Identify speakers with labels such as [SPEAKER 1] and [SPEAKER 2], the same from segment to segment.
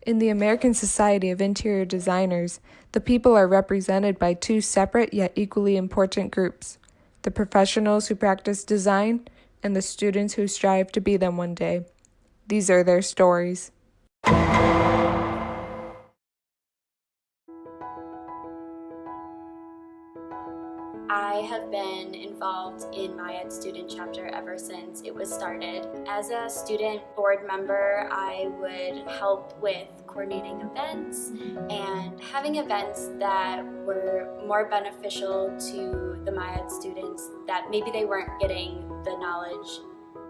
[SPEAKER 1] In the American Society of Interior Designers, the people are represented by two separate yet equally important groups: the professionals who practice design and the students who strive to be them one day. These are their stories.
[SPEAKER 2] I have been involved in MyEd student chapter ever since it was started. As a student board member, I would help with coordinating events and having events that were more beneficial to the MyEd students, that maybe they weren't getting the knowledge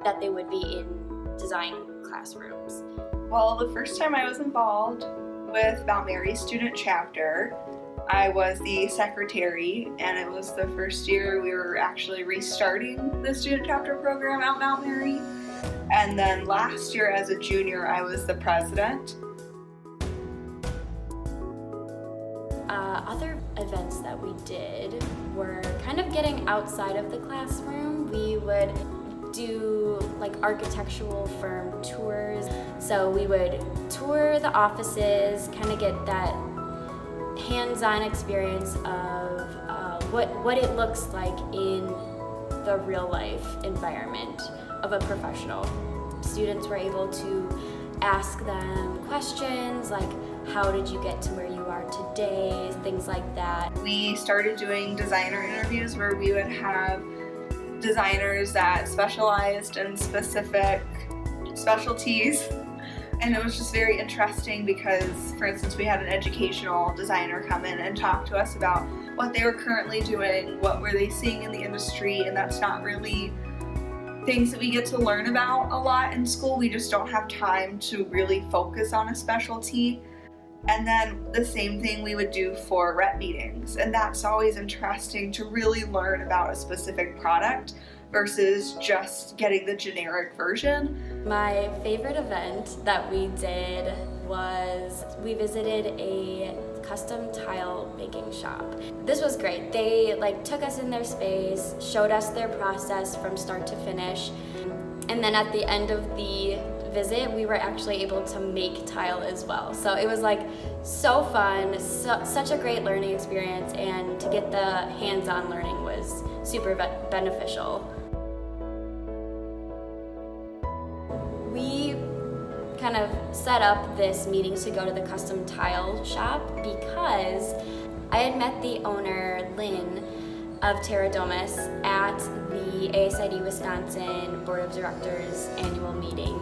[SPEAKER 2] that they would be in design classrooms.
[SPEAKER 3] Well, the first time I was involved with Mount Mary student chapter, I was the secretary, and it was the first year we were actually restarting the student chapter program at Mount Mary. And then last year as a junior, I was the president.
[SPEAKER 2] Other events that we did were kind of getting outside of the classroom. We would do like architectural firm tours. So we would tour the offices, kind of get that hands-on experience of what it looks like in the real life environment of a professional. Students were able to ask them questions like, how did you get to where you are today, things like that.
[SPEAKER 3] We started doing designer interviews where we would have designers that specialized in specific specialties. And it was just very interesting because, for instance, we had an educational designer come in and talk to us about what they were currently doing, what were they seeing in the industry, and that's not really things that we get to learn about a lot in school. We just don't have time to really focus on a specialty. And then the same thing we would do for rep meetings, and that's always interesting to really learn about a specific product versus just getting the generic version.
[SPEAKER 2] My favorite event that we did was we visited a custom tile making shop. This was great. They took us in their space, showed us their process from start to finish, and then at the end of the visit, we were actually able to make tile as well. So it was so fun, such a great learning experience, and to get the hands-on learning was super beneficial. We kind of set up this meeting to go to the custom tile shop because I had met the owner, Lynn, of Terra Domus at the ASID Wisconsin Board of Directors annual meeting,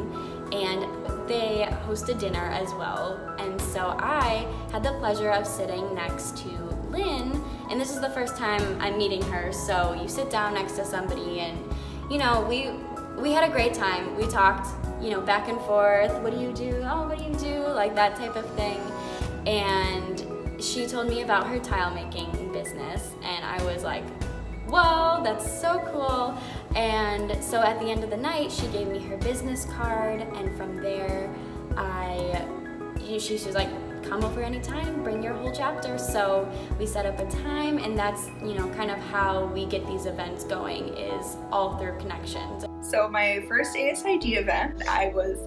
[SPEAKER 2] and they hosted dinner as well. And so I had the pleasure of sitting next to Lynn, and this is the first time I'm meeting her, so you sit down next to somebody and, we had a great time. We talked, back and forth. What do you do? Oh, what do you do? Like that type of thing. And she told me about her tile making business, and I was like, whoa, that's so cool. And so at the end of the night, she gave me her business card, and from there, she was like, come over anytime, bring your whole chapter. So we set up a time, and that's, kind of how we get these events going, is all through connections.
[SPEAKER 3] So my first ASID event, I was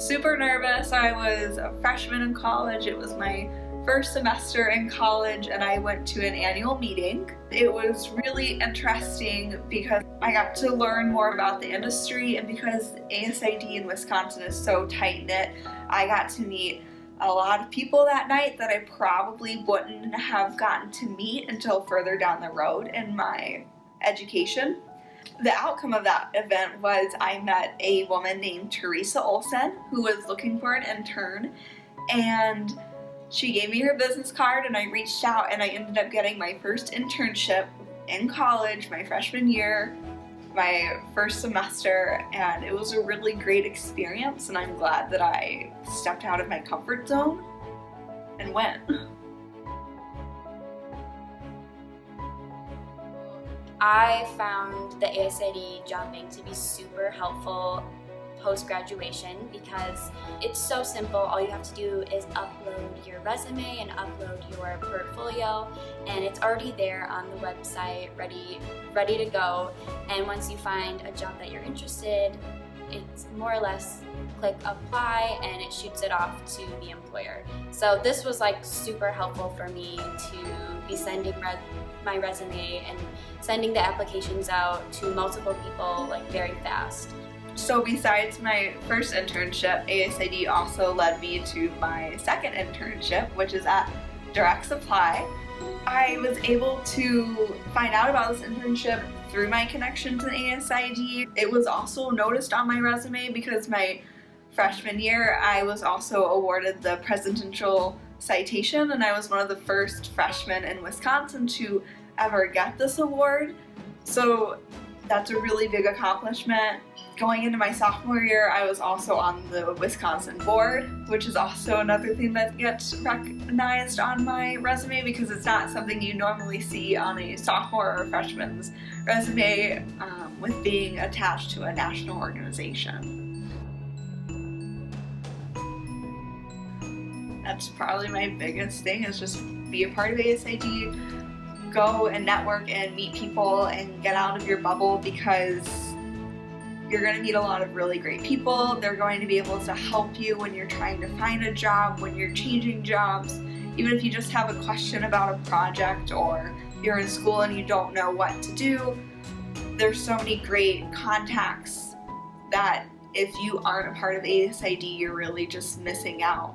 [SPEAKER 3] super nervous. I was a freshman in college. It was my first semester in college, and I went to an annual meeting. It was really interesting because I got to learn more about the industry, and because ASID in Wisconsin is so tight-knit, I got to meet a lot of people that night that I probably wouldn't have gotten to meet until further down the road in my education. The outcome of that event was I met a woman named Teresa Olson who was looking for an intern, and she gave me her business card, and I reached out, and I ended up getting my first internship in college my freshman year, my first semester, and it was a really great experience, and I'm glad that I stepped out of my comfort zone and went.
[SPEAKER 2] I found the ASID jumping to be super helpful post-graduation because it's so simple. All you have to do is upload your resume and upload your portfolio, and it's already there on the website, ready to go. And once you find a job that you're interested, it's more or less click apply and it shoots it off to the employer. So this was like super helpful for me to be sending my resume and sending the applications out to multiple people like very fast.
[SPEAKER 3] So besides my first internship, ASID also led me to my second internship, which is at Direct Supply. I was able to find out about this internship through my connections in ASID. It was also noticed on my resume because my freshman year I was also awarded the Presidential Citation, and I was one of the first freshmen in Wisconsin to ever get this award. So that's a really big accomplishment. Going into my sophomore year, I was also on the Wisconsin board, which is also another thing that gets recognized on my resume because it's not something you normally see on a sophomore or freshman's resume, with being attached to a national organization. That's probably my biggest thing, is just be a part of ASID, go and network and meet people and get out of your bubble, because you're going to meet a lot of really great people. They're going to be able to help you when you're trying to find a job, when you're changing jobs, even if you just have a question about a project or you're in school and you don't know what to do. There's so many great contacts that if you aren't a part of ASID, you're really just missing out.